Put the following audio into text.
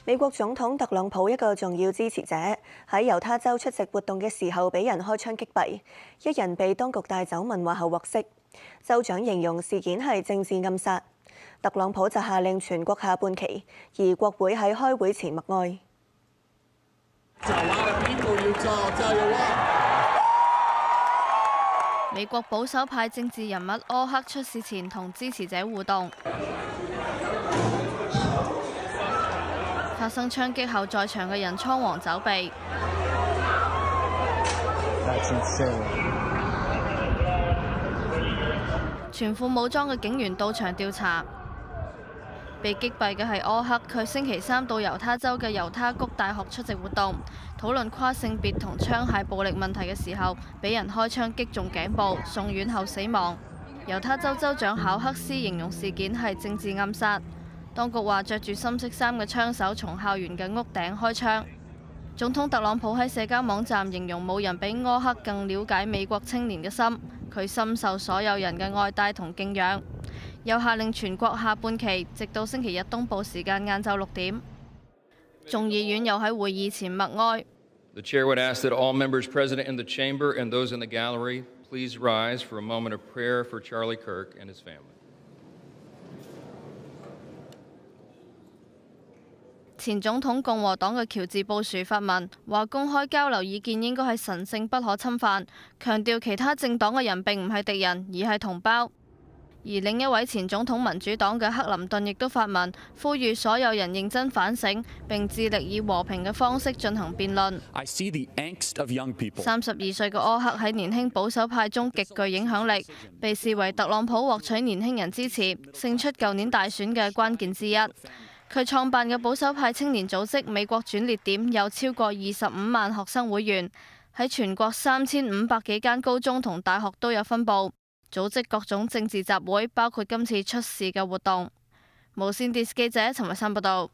美國總統特朗普一個重要支持者喺猶他州出席活動嘅時候，俾人開槍擊斃，一人被當局帶走問話後獲釋。州長形容事件係政治暗殺，特朗普就下令全國下半旗，而國會喺開會前默哀。美國保守派政治人物柯克出事前同支持者互動，發生槍擊後，在場嘅人倉皇走避。全副武裝嘅警員到場調查。被擊斃嘅係柯克，佢星期三到猶他州嘅猶他谷大學出席活動，討論跨性別同槍械暴力問題嘅時候，俾人開槍擊中頸部，送院後死亡。猶他州州長考克斯形容事件係政治暗殺。當局話着住深色衫嘅槍手從校園嘅屋頂開槍。總統特朗普喺社交網站形容冇人比柯克更了解美國青年嘅心，佢深受所有人嘅愛戴同敬仰。又下令全國下半旗，直到星期日東部時間晏晝6點。眾議院又喺會議前默哀。The chair would ask that all members present in the chamber and those in the gallery please rise for a moment of prayer for Charlie Kirk and his family. 前總統共和黨嘅喬治布殊發文話，公開交流意見應該係神聖不可侵犯，強調其他政黨嘅人並唔係敵人，而係同胞。而另一位前總統民主黨嘅克林頓亦都發文，呼籲所有人認真反省，並致力以和平嘅方式進行辯論。32歲嘅柯克喺年輕保守派中極具影響力，被視為特朗普獲取年輕人支持、勝出舊年大選嘅關鍵之一。佢創辦嘅保守派青年組織美國轉捩點有超過25萬學生會員，喺全國3500幾間高中同大學都有分部，組織各種政治集會，包括今次出事嘅活動。無線電視記者陳慧珊報道。